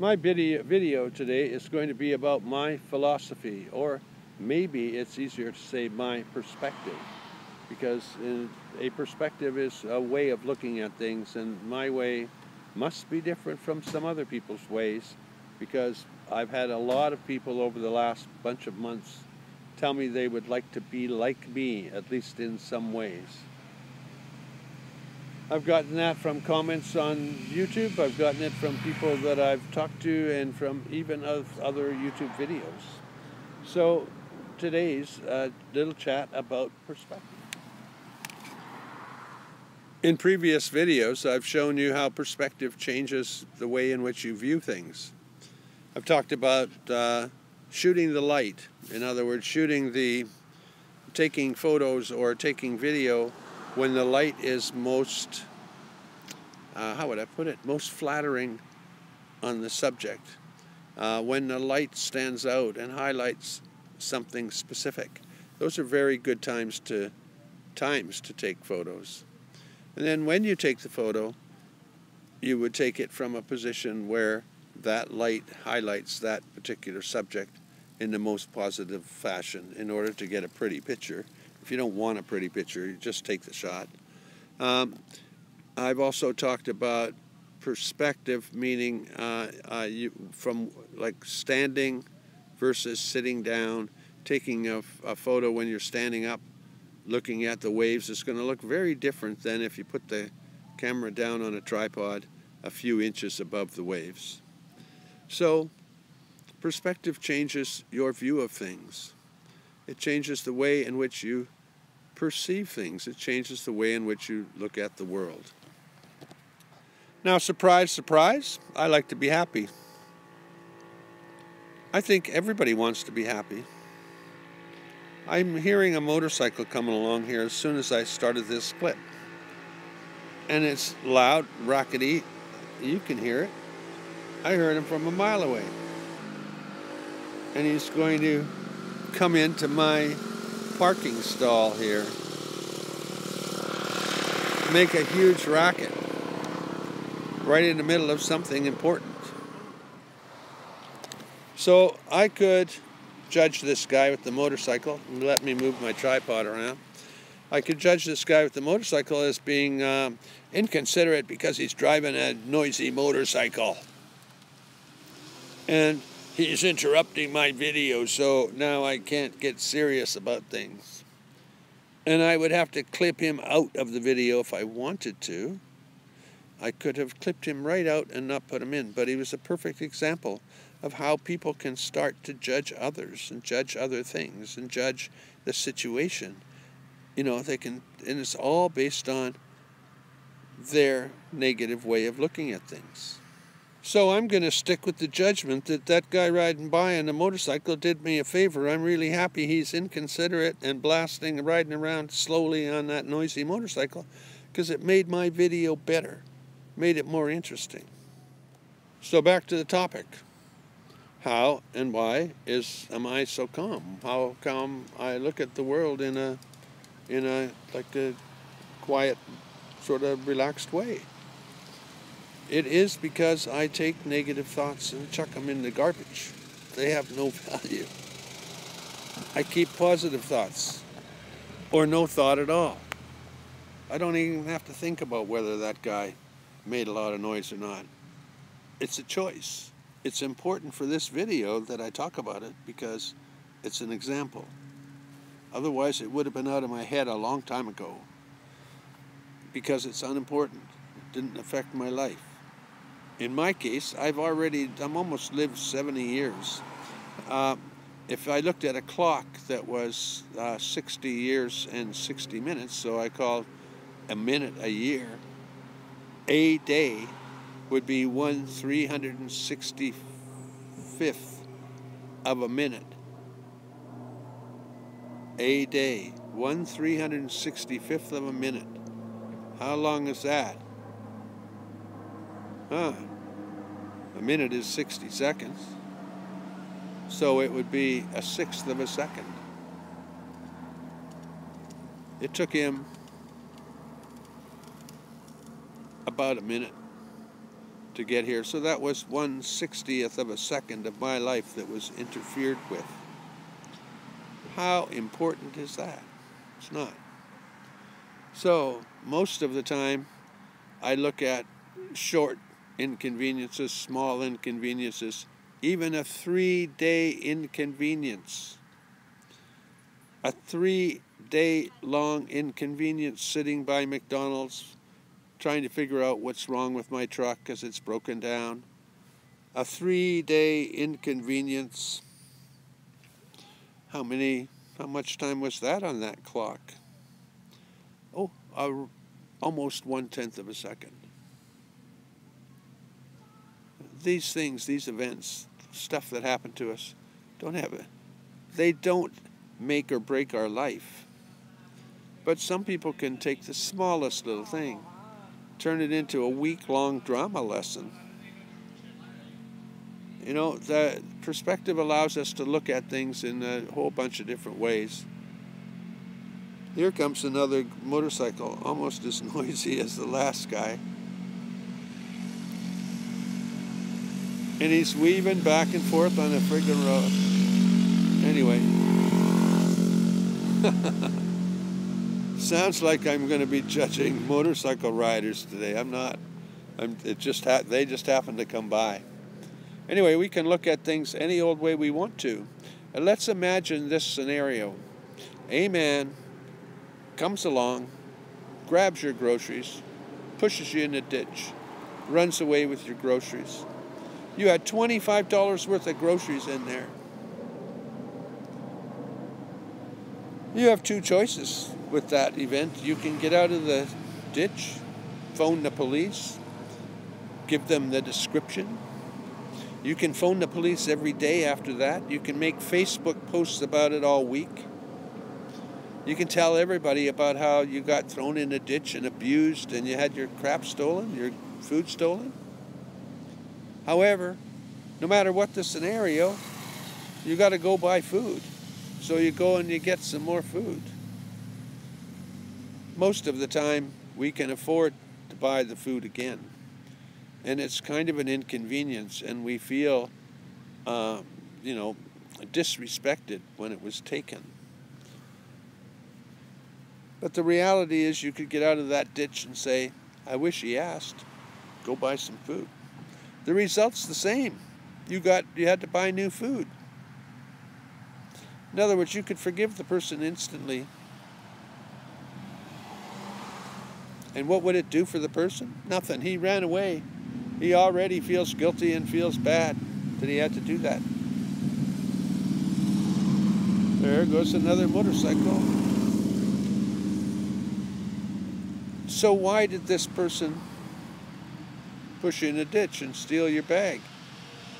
My video today is going to be about my philosophy, or maybe it's easier to say my perspective, because a perspective is a way of looking at things, and my way must be different from some other people's ways, because I've had a lot of people over the last bunch of months tell me they would like to be like me, at least in some ways. I've gotten that from comments on YouTube, I've gotten it from people that I've talked to, and from even other YouTube videos. So today's little chat about perspective. In previous videos, I've shown you how perspective changes the way in which you view things. I've talked about shooting the light. In other words, taking photos or taking video when the light is most, how would I put it, most flattering on the subject. When the light stands out and highlights something specific. Those are very good times to take photos. And then when you take the photo, you would take it from a position where that light highlights that particular subject in the most positive fashion in order to get a pretty picture. If you don't want a pretty picture, you just take the shot. I've also talked about perspective, meaning from like standing versus sitting down. Taking a photo when you're standing up, looking at the waves, is going to look very different than if you put the camera down on a tripod a few inches above the waves. So, perspective changes your view of things. It changes the way in which you perceive things. It changes the way in which you look at the world. Now, surprise, surprise, I like to be happy. I think everybody wants to be happy. I'm hearing a motorcycle coming along here as soon as I started this clip. And it's loud, rackety. You can hear it. I heard him from a mile away. And he's going to come into my parking stall here. Make a huge racket. Right in the middle of something important. So I could judge this guy with the motorcycle. Let me move my tripod around. I could judge this guy with the motorcycle as being inconsiderate because he's driving a noisy motorcycle. And he's interrupting my video, so now I can't get serious about things. And I would have to clip him out of the video if I wanted to. I could have clipped him right out and not put him in, but he was a perfect example of how people can start to judge others and judge other things and judge the situation. You know, they can, and it's all based on their negative way of looking at things. So I'm going to stick with the judgment that that guy riding by on a motorcycle did me a favor. I'm really happy he's inconsiderate and blasting and riding around slowly on that noisy motorcycle, because it made my video better, made it more interesting. So back to the topic. How and why am I so calm? How come I look at the world in a quiet, sort of relaxed way? It is because I take negative thoughts and chuck them in the garbage. They have no value. I keep positive thoughts, or no thought at all. I don't even have to think about whether that guy made a lot of noise or not. It's a choice. It's important for this video that I talk about it because it's an example. Otherwise, it would have been out of my head a long time ago, because it's unimportant. It didn't affect my life. In my case, I'm almost lived 70 years. If I looked at a clock that was 60 years and 60 minutes, so I call a minute a year, a day would be 1/365th of a minute. A day, 1/365th of a minute. How long is that? A minute is 60 seconds. So it would be 1/6 of a second. It took him about a minute to get here. So that was 1/60th of a second of my life that was interfered with. How important is that? It's not. So most of the time I look at short inconveniences, small inconveniences, even a 3-day inconvenience. A 3-day long inconvenience sitting by McDonald's trying to figure out what's wrong with my truck because it's broken down. A 3-day inconvenience. How much time was that on that clock? Oh, almost 1/10 of a second. These things, these events, stuff that happen to us, they don't make or break our life. But some people can take the smallest little thing, turn it into a week-long drama lesson. You know, the perspective allows us to look at things in a whole bunch of different ways. Here comes another motorcycle, almost as noisy as the last guy. And he's weaving back and forth on a friggin' road. Anyway. Sounds like I'm going to be judging motorcycle riders today. I'm not. They just happen to come by. Anyway, we can look at things any old way we want to. And let's imagine this scenario. A man comes along, grabs your groceries, pushes you in a ditch, runs away with your groceries. You had $25 worth of groceries in there. You have two choices with that event. You can get out of the ditch, phone the police, give them the description. You can phone the police every day after that. You can make Facebook posts about it all week. You can tell everybody about how you got thrown in a ditch and abused and you had your crap stolen, your food stolen. However, no matter what the scenario, you got to go buy food. So you go and you get some more food. Most of the time, we can afford to buy the food again. And it's kind of an inconvenience, and we feel, disrespected when it was taken. But the reality is you could get out of that ditch and say, I wish he asked, go buy some food. The result's the same. You had to buy new food. In other words, you could forgive the person instantly. And what would it do for the person? Nothing. He ran away. He already feels guilty and feels bad that he had to do that. There goes another motorcycle. So why did this person push you in a ditch and steal your bag?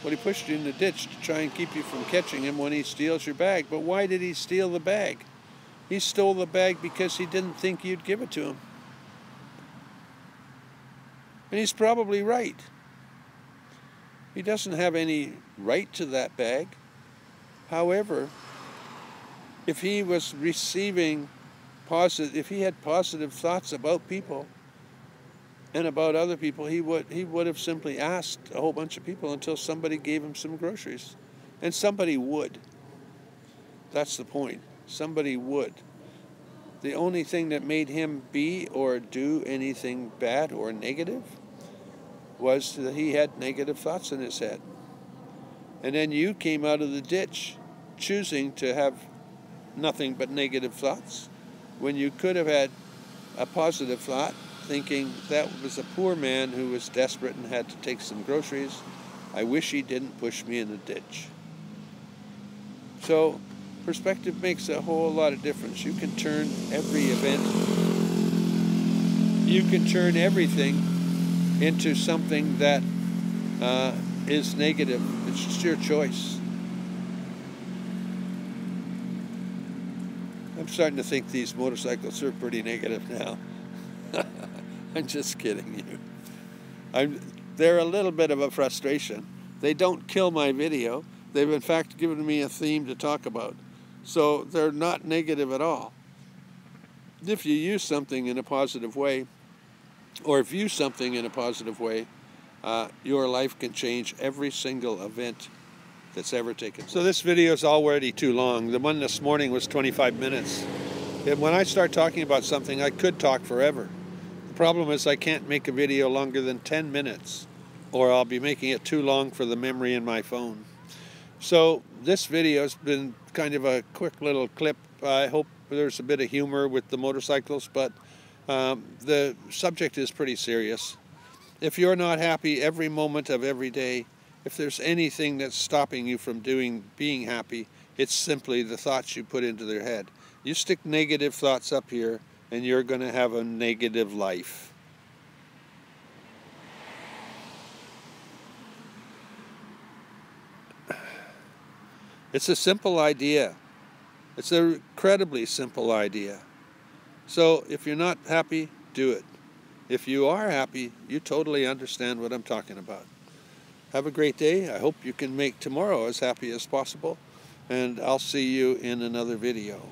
Well, he pushed you in the ditch to try and keep you from catching him when he steals your bag. But why did he steal the bag? He stole the bag because he didn't think you'd give it to him. And he's probably right. He doesn't have any right to that bag. However, if he was receiving if he had positive thoughts about people and about other people, he would have simply asked a whole bunch of people until somebody gave him some groceries. And somebody would. That's the point. Somebody would. The only thing that made him be or do anything bad or negative was that he had negative thoughts in his head. And then you came out of the ditch choosing to have nothing but negative thoughts when you could have had a positive thought, thinking that was a poor man who was desperate and had to take some groceries. I wish he didn't push me in the ditch. So perspective makes a whole lot of difference. You can turn every event, you can turn everything into something that is negative. It's just your choice. I'm starting to think these motorcycles are pretty negative now. I'm just kidding you. They're a little bit of a frustration. They don't kill my video. They've in fact given me a theme to talk about. So they're not negative at all. If you use something in a positive way, or view something in a positive way, your life can change every single event that's ever taken place. So this video is already too long. The one this morning was 25 minutes. And when I start talking about something, I could talk forever. The problem is I can't make a video longer than 10 minutes, or I'll be making it too long for the memory in my phone. So this video has been kind of a quick little clip. I hope there's a bit of humor with the motorcycles, but the subject is pretty serious. If you're not happy every moment of every day, if there's anything that's stopping you from being happy, it's simply the thoughts you put into their head. You stick negative thoughts up here, and you're going to have a negative life. It's a simple idea. It's an incredibly simple idea. So if you're not happy, do it. If you are happy, you totally understand what I'm talking about. Have a great day. I hope you can make tomorrow as happy as possible. And I'll see you in another video.